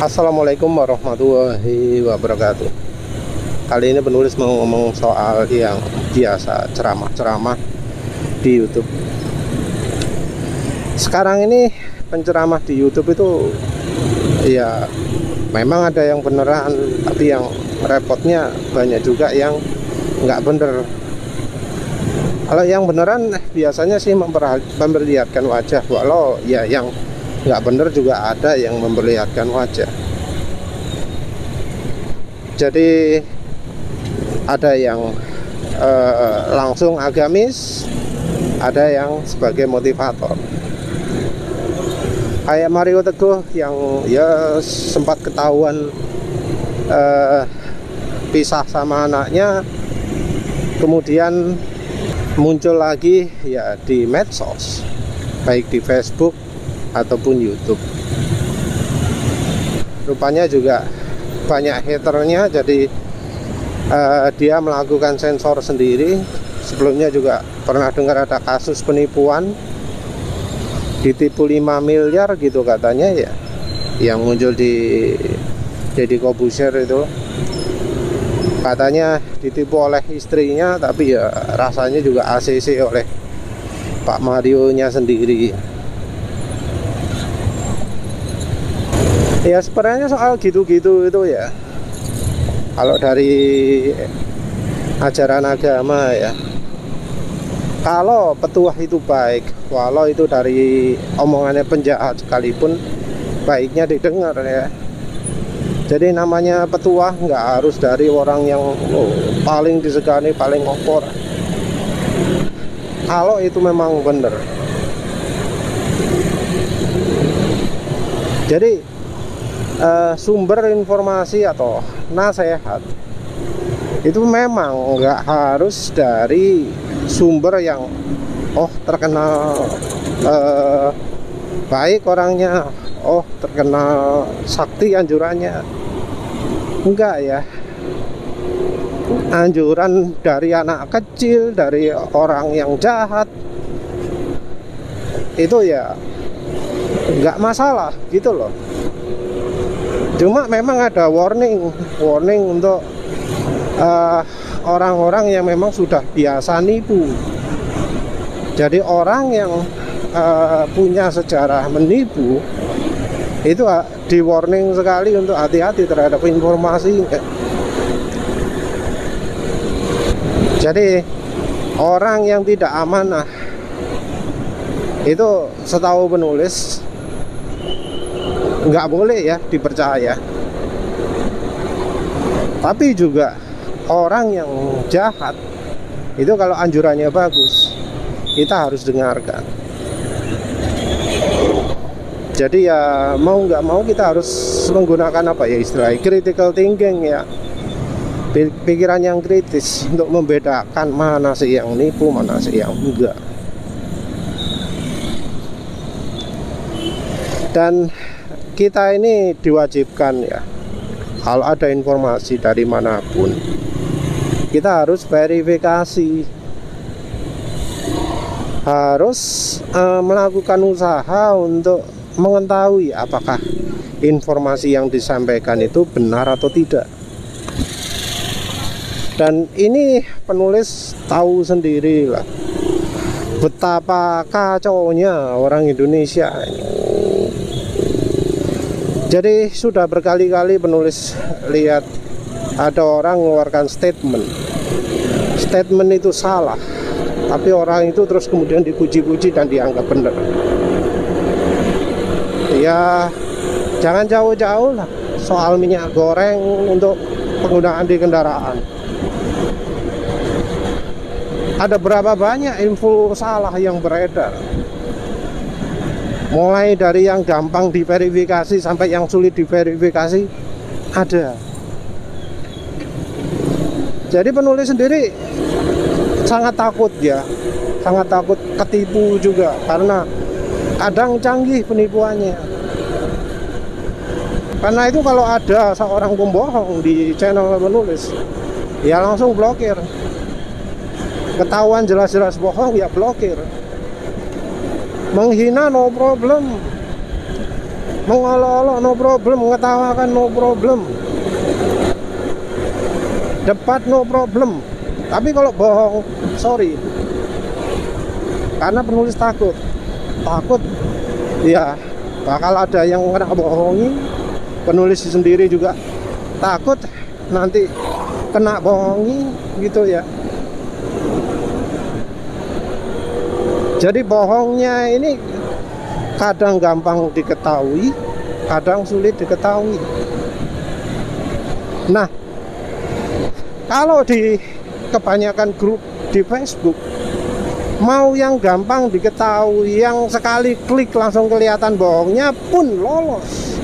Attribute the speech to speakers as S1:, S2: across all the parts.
S1: Assalamualaikum warahmatullahi wabarakatuh. Kali ini penulis mau ngomong soal yang biasa ceramah-ceramah di YouTube. Sekarang ini penceramah di YouTube itu ya memang ada yang beneran, tapi yang repotnya banyak juga yang nggak bener. Kalau yang beneran biasanya sih memperlihatkan wajah, walau ya yang nggak bener juga ada yang memperlihatkan wajah. Jadi ada yang langsung agamis, ada yang sebagai motivator. Kayak Mario Teguh yang ya sempat ketahuan pisah sama anaknya, kemudian muncul lagi ya di medsos, baik di Facebook ataupun YouTube. Rupanya juga banyak haternya, jadi dia melakukan sensor sendiri. Sebelumnya juga pernah dengar ada kasus penipuan, ditipu 5 miliar gitu katanya ya, yang muncul di Deddy Corbuzier itu. Katanya ditipu oleh istrinya, tapi ya rasanya juga ACC oleh Pak Mario nya sendiri. Ya sebenarnya soal gitu-gitu itu ya, kalau dari ajaran agama ya, kalau petuah itu baik, walau itu dari omongannya penjahat sekalipun, baiknya didengar ya. Jadi namanya petuah nggak harus dari orang yang paling disegani, paling ngopor. Kalau itu memang benar. Jadi sumber informasi atau nasihat itu memang nggak harus dari sumber yang terkenal baik orangnya, terkenal sakti anjurannya. Enggak ya, anjuran dari anak kecil, dari orang yang jahat itu ya nggak masalah gitu loh. Cuma memang ada warning untuk orang-orang yang memang sudah biasa nipu. Jadi orang yang punya sejarah menipu itu di warning sekali untuk hati-hati terhadap informasi. Jadi orang yang tidak amanah itu setahu penulis nggak boleh ya dipercaya. Tapi juga orang yang jahat itu kalau anjurannya bagus, kita harus dengarkan. Jadi ya mau nggak mau kita harus menggunakan apa ya istilahnya, critical thinking ya, pikiran yang kritis untuk membedakan mana sih yang nipu, mana sih yang enggak. Dan kita ini diwajibkan ya, kalau ada informasi dari manapun kita harus verifikasi, harus melakukan usaha untuk mengetahui apakah informasi yang disampaikan itu benar atau tidak. Dan ini penulis tahu sendiri lah betapa kacaunya orang Indonesia ini. Jadi sudah berkali-kali penulis lihat ada orang mengeluarkan statement itu salah, tapi orang itu terus kemudian dipuji-puji dan dianggap benar. Ya jangan jauh-jauh lah soal minyak goreng untuk penggunaan di kendaraan. Ada berapa banyak info salah yang beredar, mulai dari yang gampang diverifikasi sampai yang sulit diverifikasi ada. Jadi penulis sendiri sangat takut ya, sangat takut ketipu juga, karena kadang canggih penipuannya. Karena itu kalau ada seorang pembohong di channel penulis, ya langsung blokir. Ketahuan jelas-jelas bohong ya blokir. Menghina no problem, mengolok-olok no problem, mengetawakan no problem, debat no problem. Tapi kalau bohong, sorry, karena penulis takut ya bakal ada yang kena bohongi. Penulis sendiri juga takut nanti kena bohongi gitu ya. Jadi bohongnya ini kadang gampang diketahui, kadang sulit diketahui. Nah, kalau di kebanyakan grup di Facebook, mau yang gampang diketahui, yang sekali klik langsung kelihatan bohongnya pun lolos.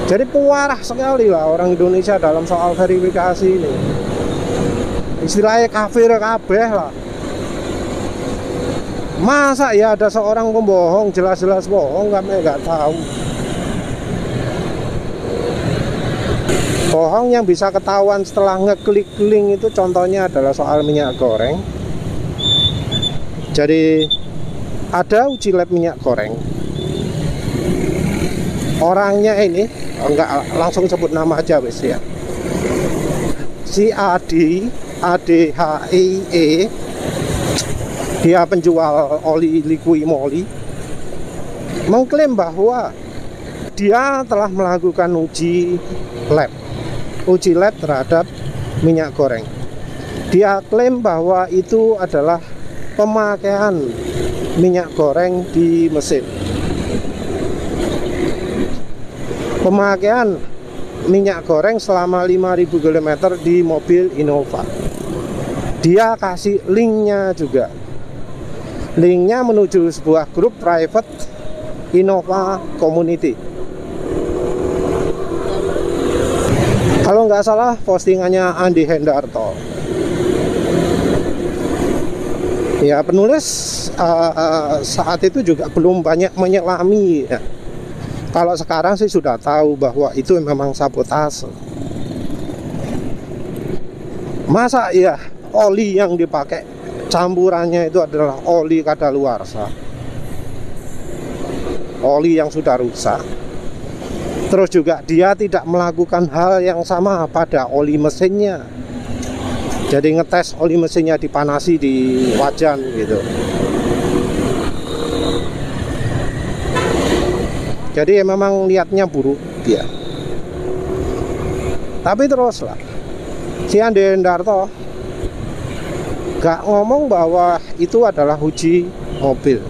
S1: Jadi puarah sekali lah orang Indonesia dalam soal verifikasi ini. Istilahnya kafir kabeh lah. Masa ya ada seorang pembohong, jelas-jelas bohong, kami nggak tahu. Bohong yang bisa ketahuan setelah ngeklik link itu contohnya adalah soal minyak goreng. Jadi ada uji lab minyak goreng. Orangnya ini enggak langsung sebut nama aja wis ya. Si ADHIE, dia penjual oli liquid moly, mengklaim bahwa dia telah melakukan uji lab terhadap minyak goreng. Dia klaim bahwa itu adalah pemakaian minyak goreng di mesin, pemakaian minyak goreng selama 5000 km di mobil Innova. Dia kasih linknya juga. Linknya menuju sebuah grup private Innova Community. Kalau nggak salah postingannya Andi Hendarto. Ya, penulis saat itu juga belum banyak menyelami ya. Kalau sekarang sih sudah tahu bahwa itu memang sabotase. Masa ya oli yang dipakai campurannya itu adalah oli kadaluarsa, oli yang sudah rusak. Terus juga dia tidak melakukan hal yang sama pada oli mesinnya. Jadi ngetes oli mesinnya dipanasi di wajan gitu. Jadi memang niatnya buruk dia. Tapi teruslah si Andi Hendarto gak ngomong bahwa itu adalah uji mobil,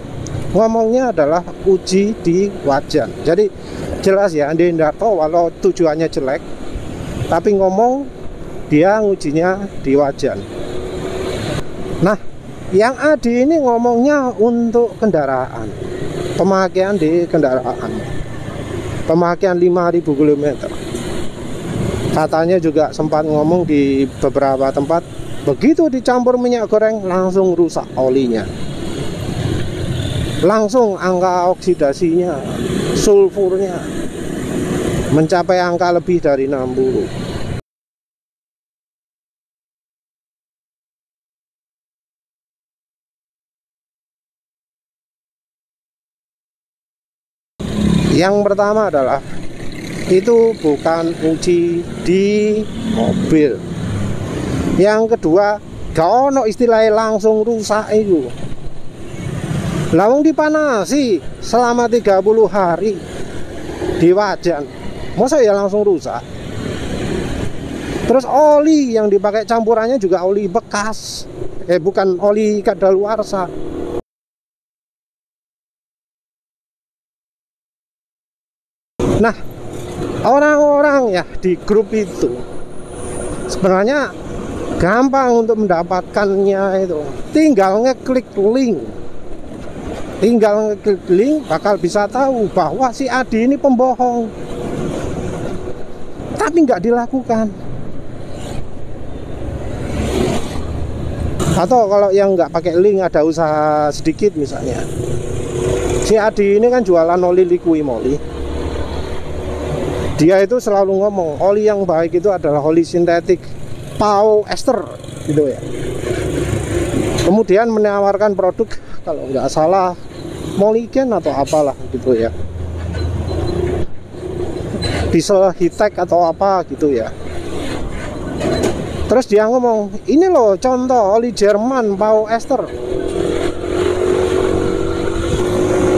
S1: ngomongnya adalah uji di wajan. Jadi jelas ya, Andi Hendarto walau tujuannya jelek, tapi ngomong dia ngujinya di wajan. Nah, yang Adi ini ngomongnya untuk kendaraan, pemakaian di kendaraan, pemakaian 5000 km. Katanya juga sempat ngomong di beberapa tempat, begitu dicampur minyak goreng langsung rusak olinya, langsung angka oksidasinya, sulfurnya mencapai angka lebih dari 60. Yang pertama adalah itu bukan uji di mobil. Yang kedua, gak ono istilahnya langsung rusak itu. Lawang dipanasi selama 30 hari di wajan, masa ya langsung rusak? Terus oli yang dipakai campurannya juga oli bekas, bukan oli kadaluarsa. Nah, orang-orang ya di grup itu sebenarnya gampang untuk mendapatkannya itu. Tinggal ngeklik link, bakal bisa tahu bahwa si Adi ini pembohong. Tapi nggak dilakukan. Atau kalau yang nggak pakai link, ada usaha sedikit misalnya. Si Adi ini kan jualan oli liquid moly. Dia itu selalu ngomong oli yang baik itu adalah oli sintetik PAO ester gitu ya. Kemudian menawarkan produk kalau nggak salah Moligen atau apalah gitu ya, diesel Hitech atau apa gitu ya. Terus dia ngomong, ini loh contoh oli Jerman Pau Ester.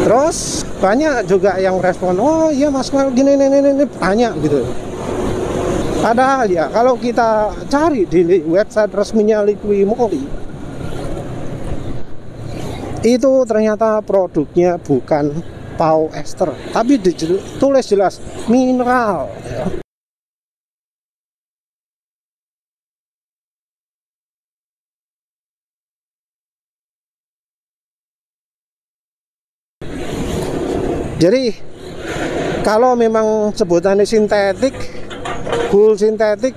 S1: Terus banyak juga yang respon, oh iya Mas Noel gini ini banyak gitu. Padahal ya kalau kita cari di website resminya Liqui Moly, itu ternyata produknya bukan Pau Ester, tapi ditulis jelas mineral ya. Jadi kalau memang sebutannya sintetik, full sintetik,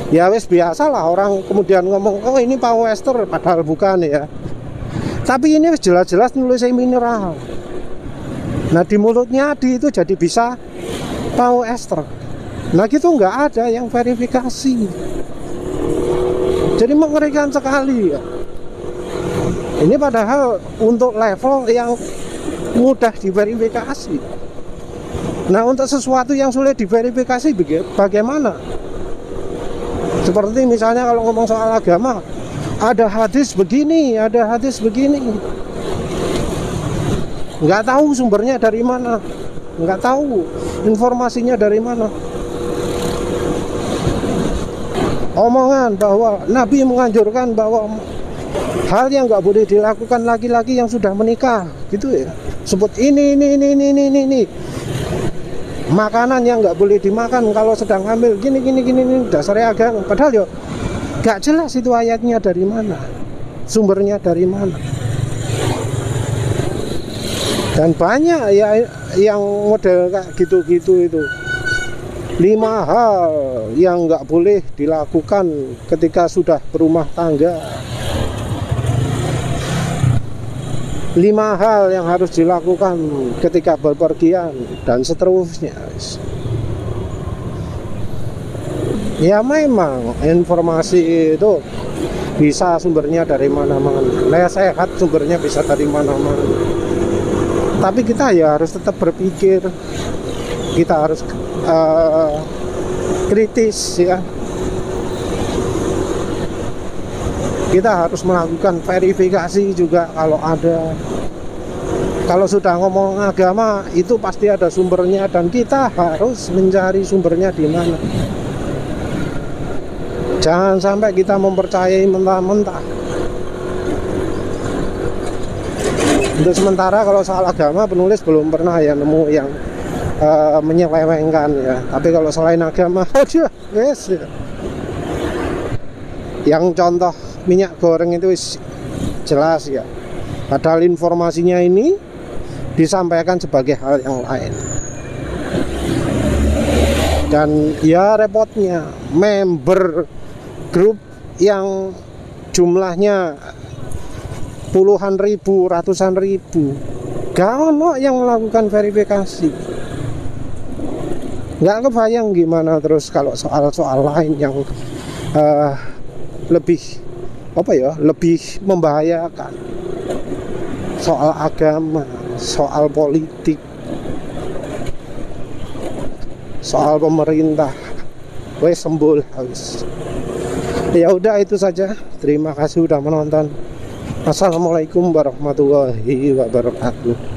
S1: ya wes biasalah orang kemudian ngomong, oh ini Pau Ester, padahal bukan ya. Tapi ini jelas-jelas nulisnya mineral. Nah di mulutnya Adi itu jadi bisa Pau Ester. Nah gitu nggak ada yang verifikasi. Jadi mengerikan sekali ya. Ini padahal untuk level yang mudah diverifikasi. Nah untuk sesuatu yang sulit diverifikasi bagaimana? Seperti misalnya kalau ngomong soal agama, ada hadis begini, ada hadis begini, nggak tahu sumbernya dari mana, nggak tahu informasinya dari mana. Omongan bahwa Nabi menganjurkan bahwa hal yang nggak boleh dilakukan laki-laki yang sudah menikah, gitu ya. Sebut ini. Makanan yang nggak boleh dimakan kalau sedang hamil, gini, dasarnya agama. Padahal ya nggak jelas itu ayatnya dari mana, sumbernya dari mana. Dan banyak ya yang model kayak gitu-gitu itu. 5 hal yang nggak boleh dilakukan ketika sudah berumah tangga. 5 hal yang harus dilakukan ketika berpergian dan seterusnya. Ya memang informasi itu bisa sumbernya dari mana-mana. Nasihat sumbernya bisa dari mana-mana. Tapi kita ya harus tetap berpikir. Kita harus kritis ya. Kita harus melakukan verifikasi juga kalau ada. Kalau sudah ngomong agama itu pasti ada sumbernya dan kita harus mencari sumbernya di mana. Jangan sampai kita mempercayai mentah-mentah. Untuk sementara kalau soal agama penulis belum pernah ya nemu yang menyelewengkan ya. Tapi kalau selain agama, aduh, yes ya. Yang contoh minyak goreng itu jelas ya. Padahal informasinya ini disampaikan sebagai hal yang lain. Dan ya repotnya member grup yang jumlahnya puluhan ribu, ratusan ribu, gak ono yang melakukan verifikasi. Gak kebayang gimana terus kalau soal-soal lain yang lebih lebih membahayakan, soal agama, soal politik, soal pemerintah, wes sembul habis. Ya udah itu saja. Terima kasih udah menonton. Assalamualaikum warahmatullahi wabarakatuh.